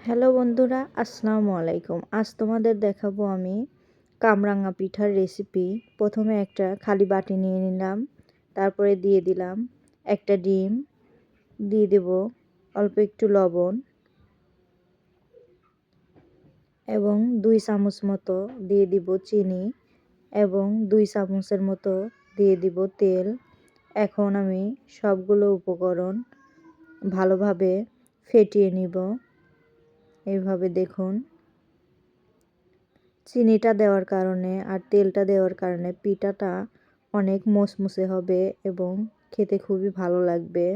Hello বন্ধুরা, আসসালামু আলাইকুম। আজ তোমাদের দেখাবো আমি কামরাঙা পিঠার রেসিপি। প্রথমে একটা খালি বাটি নিয়ে নিলাম, তারপরে দিয়ে দিলাম একটা ডিম, দিয়ে দেব অল্প একটু লবণ এবং 2 চামচ মতো দিয়ে দিব চিনি এবং 2 চামচের মতো দিয়ে দিব তেল। এখন আমি সবগুলো উপকরণ ভালোভাবে ফেটিয়ে নিব। এইভাবে দেখুন, চিনিটা দেওয়ার কারণে আর তেলটা দেওয়ার কারণে পিঠাটা অনেক মুসমুসে হবে এবং খেতে খুবই ভালো লাগবে।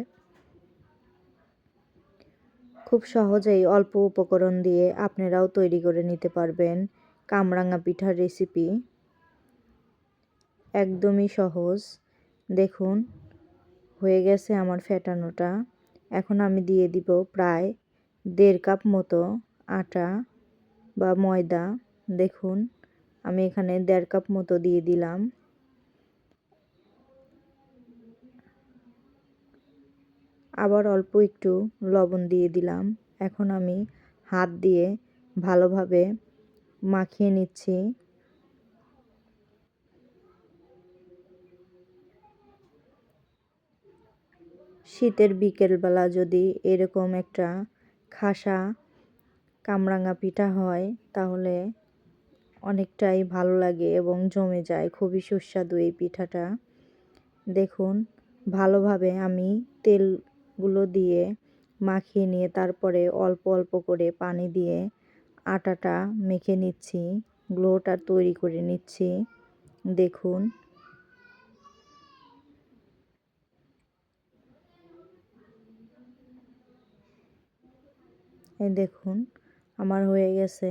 খুব সহজেই অল্প উপকরণ দিয়ে আপনারাও তৈরি করে নিতে পারবেন কামরাঙা পিঠার রেসিপি। একদমই সহজ। দেখুন, হয়ে গেছে আমার ফেটানোটা। এখন আমি দিয়ে দিব প্রায় 1.5 কাপ মতো আটা বা ময়দা। দেখুন, আমি এখানে 1.5 কাপ মতো দিয়ে দিলাম। আবার অল্প একটু লবণ দিয়ে দিলাম। এখন আমি হাত দিয়ে ভালোভাবে মাখিয়ে নিচ্ছি। শীতের বিকেলবেলা যদি এরকম একটা খাসা কামরাঙা পিঠা হয় তাহলে অনেকটাই ভালো লাগে এবং জমে যায়। খুবই সুস্বাদু এই পিঠাটা। দেখুন, ভালোভাবে আমি তেলগুলো দিয়ে মাখিয়ে নিয়ে তারপরে অল্প অল্প করে পানি দিয়ে আটাটা মেখে নিচ্ছি, গ্লোটা তৈরি করে নিচ্ছি। দেখুন, এই দেখুন আমার হয়ে গেছে।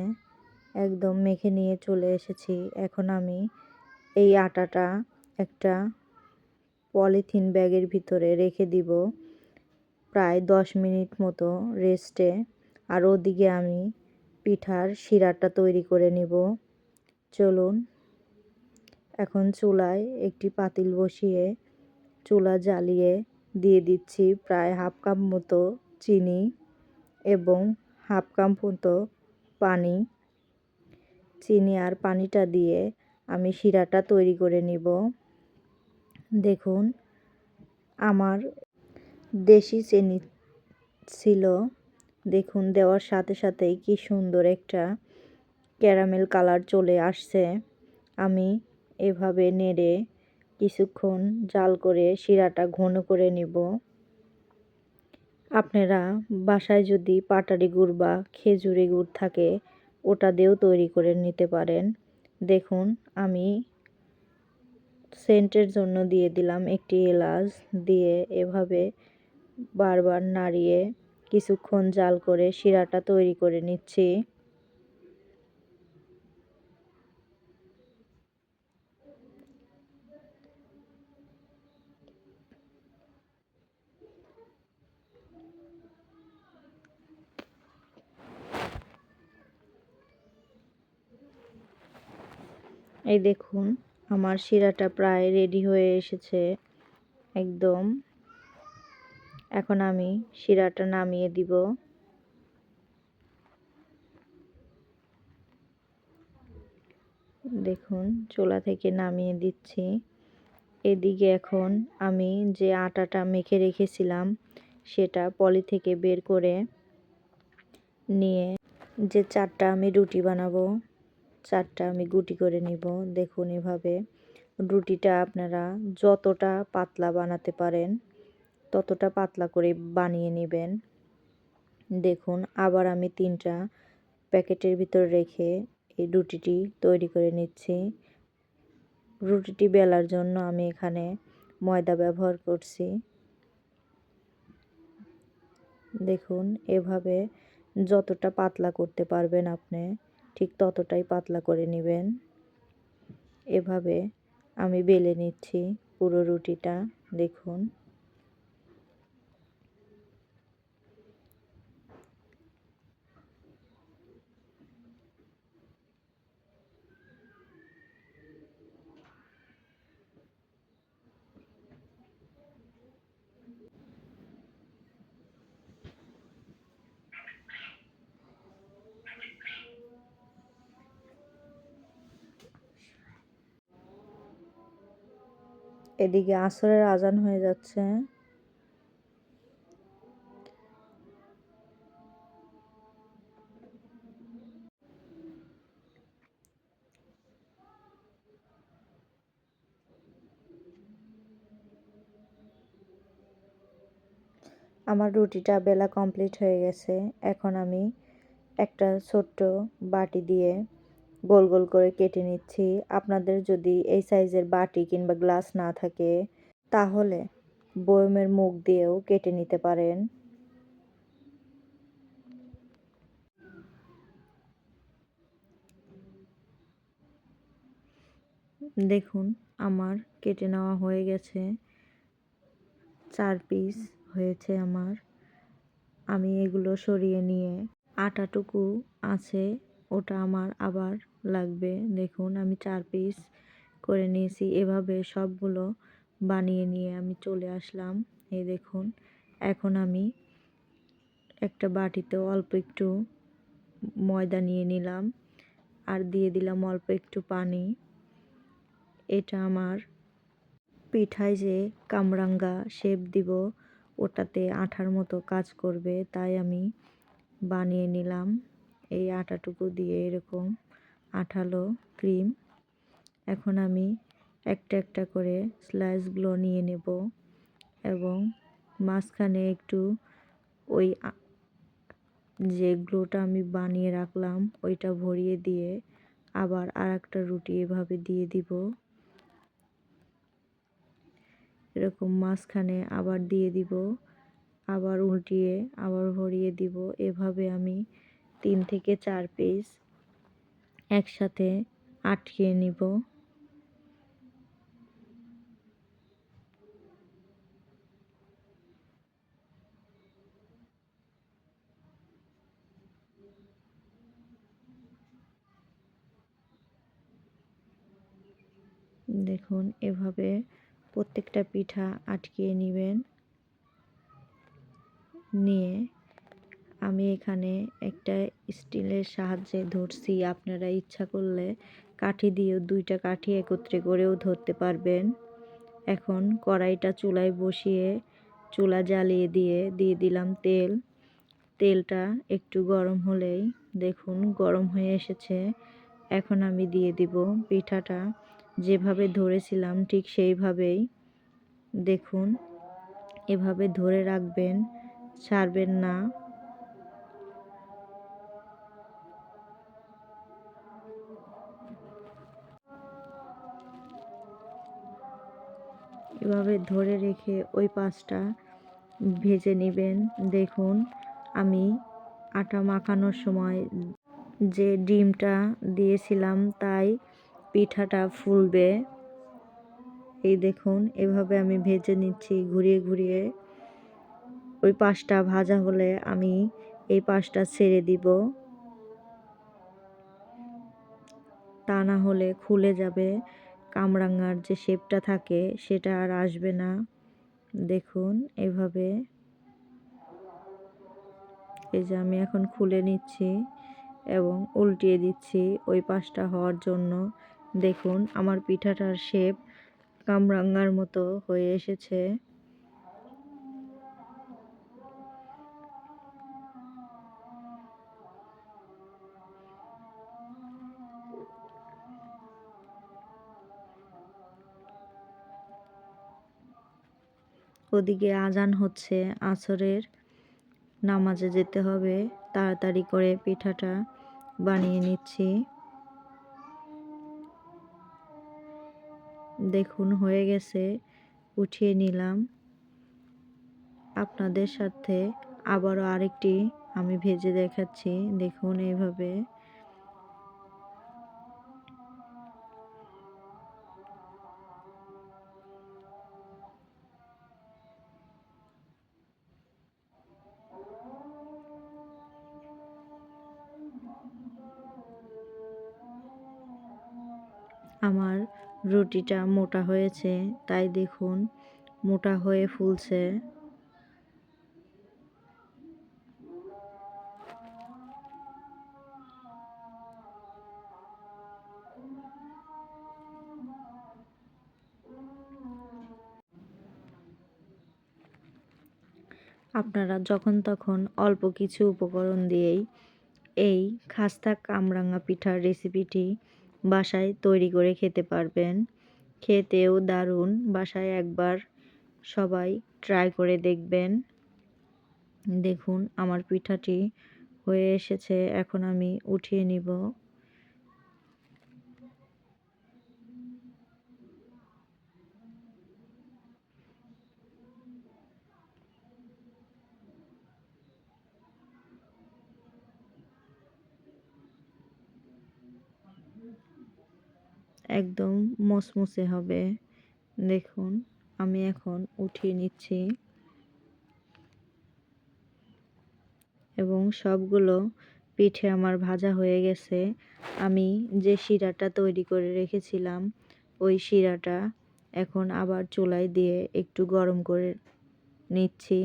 একদম মেখে নিয়ে চলে এসেছি। এখন আমি এই আটাটা একটা পলিথিন ব্যাগের ভিতরে রেখে দিব প্রায় 10 মিনিট মতো রেস্টে। আর ওদিকে আমি পিঠার শিরাটা তৈরি করে নিব। চলুন, এখন চুলায় একটি পাতিল বসিয়ে চুলা জ্বালিয়ে দিয়ে দিচ্ছি প্রায় 1/2 কাপ মতো চিনি এবং 1/2 কাপ মতো পানি। চিনি আর পানিটা দিয়ে আমি শিরাটা তৈরি করে নিব। দেখুন, আমার দেশি চিনি ছিল। দেখুন, দেওয়ার সাথে সাথেই কি সুন্দর একটা ক্যারামেল কালার চলে আসছে। আমি এভাবে নেড়ে কিছুক্ষণ জাল করে শিরাটা ঘন করে নিব। আপনারা বাসায় যদি পাটালি গুড় বা খেজুরি গুড় থাকে ওটা দিয়েও তৈরি করে নিতে পারেন। দেখুন, আমি সেন্টের জন্য দিয়ে দিলাম একটি এলাচ, দিয়ে এভাবে বারবার নাড়িয়ে কিছুক্ষণ জাল করে শিরাটা তৈরি করে নিচ্ছি। এই দেখুন, আমার শিরাটা প্রায় রেডি হয়ে এসেছে একদম। এখন আমি শিরাটা নামিয়ে দিব। দেখুন, চুলা থেকে নামিয়ে দিচ্ছি। এদিকে এখন আমি যে আটাটা মেখে রেখেছিলাম সেটা পলি থেকে বের করে নিয়ে যে 4টা আমি রুটি বানাবো 4টা আমি গুটি করে নিব। দেখুন, এভাবে রুটিটা আপনারা যতটা পাতলা বানাতে পারেন ততটা পাতলা করে বানিয়ে নেবেন। দেখুন, আবার আমি 3টা প্যাকেটের ভিতর রেখে এই রুটিটি তৈরি করে নিচ্ছি। রুটিটি বেলার জন্য আমি এখানে ময়দা ব্যবহার করছি। দেখুন, এভাবে যতটা পাতলা করতে পারবেন আপনি ঠিক ততটাই পাতলা করে নেবেন। এভাবে আমি বেলে নিচ্ছি পুরো রুটিটা। দেখুন, এদিকে আসরের আজান হয়ে যাচ্ছে। আমার রুটিটা বেলা কমপ্লিট হয়ে গেছে। এখন আমি একটা ছোট্ট বাটি দিয়ে গোল গোল করে কেটে নিচ্ছি। আপনাদের যদি এই সাইজের বাটি কিংবা গ্লাস না থাকে তাহলে বয়মের মুখ দিয়েও কেটে নিতে পারেন। দেখুন আমার কেটে নেওয়া হয়ে গেছে। 4 পিস হয়েছে আমার। আমি এগুলো সরিয়ে নিয়ে আটাটুকু আছে ওটা আমার আবার লাগবে। দেখুন আমি 4 পিস করে নিয়েছি। এভাবে সবগুলো বানিয়ে নিয়ে আমি চলে আসলাম। এই দেখুন এখন আমি একটা বাটিতে অল্প একটু ময়দা নিয়ে নিলাম আর দিয়ে দিলাম অল্প একটু পানি। এটা আমার পিঠায় যে কামরাঙ্গা শেপ দিব ওটাতে আঠার মতো কাজ করবে, তাই আমি বানিয়ে নিলাম এই আটাটুকু দিয়ে এরকম আঠালো ক্রিম। এখন আমি একটা একটা করে স্লাইসগুলো নিয়ে নেব এবং মাঝখানে একটু ওই যে গ্লোটা আমি বানিয়ে রাখলাম ওইটা ভরিয়ে দিয়ে আবার আর একটা রুটি এভাবে দিয়ে দিব। এরকম মাঝখানে আবার দিয়ে দিব, আবার উল্টিয়ে আবার ভরিয়ে দিব। এভাবে আমি 3 থেকে 4 পিস একসাথে আটকিয়ে নিব। দেখুন এভাবে প্রত্যেকটা পিঠা আটকিয়ে নেবেন। নিয়ে আমি এখানে একটা স্টিলের সাহায্যে ধরছি। আপনারা ইচ্ছা করলে কাঠি দিয়েও 2টা কাঠি একত্রে করেও ধরতে পারবেন। এখন কড়াইটা চুলায় বসিয়ে চুলা জ্বালিয়ে দিয়ে দিলাম তেল। তেলটা একটু গরম হলেই দেখুন গরম হয়ে এসেছে। এখন আমি দিয়ে দিব পিঠাটা। যেভাবে ধরেছিলাম ঠিক সেইভাবেই দেখুন এভাবে ধরে রাখবেন, ছাড়বেন না। এভাবে ধরে রেখে ওই পাশটা ভেজে নেবেন। দেখুন আমি আটা মাখানোর সময় যে ডিমটা দিয়েছিলাম তাই পিঠাটা ফুলবে। এই দেখুন এভাবে আমি ভেজে নিচ্ছি ঘুরিয়ে ঘুরিয়ে। ওই পাশটা ভাজা হলে আমি এই পাশটা ছেড়ে দিব, তা না হলে খুলে যাবে। কামরাঙ্গার যে শেপটা থাকে সেটা আর আসবে না। দেখুন এভাবে এই যে আমি এখন খুলে নিচ্ছি এবং উল্টিয়ে দিচ্ছি ওই পাশটা হওয়ার জন্য। দেখুন আমার পিঠাটার শেপ কামরাঙ্গার মতো হয়ে এসেছে। ওদিকে আজান হচ্ছে, আসরের নামাজে যেতে হবে। তাড়াতাড়ি করে পিঠাটা বানিয়ে নিচ্ছি। দেখুন হয়ে গেছে, উঠিয়ে নিলাম। আপনাদের সাথে আবারও আরেকটি আমি ভেজে দেখাচ্ছি। দেখুন এইভাবে আমার রুটিটা মোটা হয়েছে, তাই দেখুন মোটা হয়ে ফুলছে। আপনারা যখন তখন অল্প কিছু উপকরণ দিয়েই এই খাস্তা কামরাঙা পিঠার রেসিপিটি বাসায় তৈরি করে খেতে পারবেন। খেতেও দারুণ। বাসায় একবার সবাই ট্রাই করে দেখবেন। দেখুন আমার পিঠাটি হয়ে এসেছে, এখন আমি উঠিয়ে নিব। একদম মুসমুসে হবে। দেখুন আমি এখন উঠিয়ে নিচ্ছি এবং সবগুলো পিঠে আমার ভাজা হয়ে গেছে। আমি যে শিরাটা তৈরি করে রেখেছিলাম ওই শিরাটা এখন আবার চুলায় দিয়ে একটু গরম করে নিচ্ছি।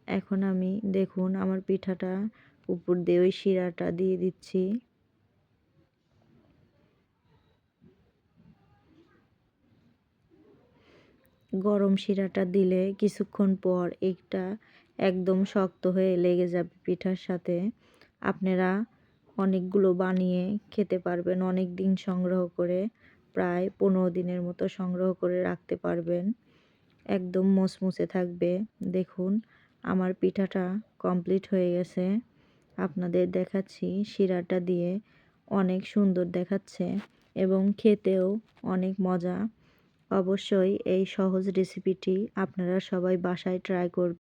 এখন আমি দেখুন আমার পিঠাটা উপর দিয়ে ওই শিরাটা দিয়ে দিচ্ছি। গরম শিরাটা দিলে কিছুক্ষণ পর এটা একদম শক্ত হয়ে লেগে যাবে পিঠার সাথে। আপনারা অনেকগুলো বানিয়ে খেতে পারবেন, অনেক দিন সংগ্রহ করে, প্রায় 15 দিনের মতো সংগ্রহ করে রাখতে পারবেন। একদম মুসমুসে থাকবে। দেখুন আমার পিঠাটা কমপ্লিট হয়ে গেছে। আপনাদের দেখাচ্ছি শিরাটা দিয়ে অনেক সুন্দর দেখাচ্ছে এবং খেতেও অনেক মজা। অবশ্যই এই সহজ রেসিপিটি আপনারা সবাই বাসায় ট্রাই করবেন।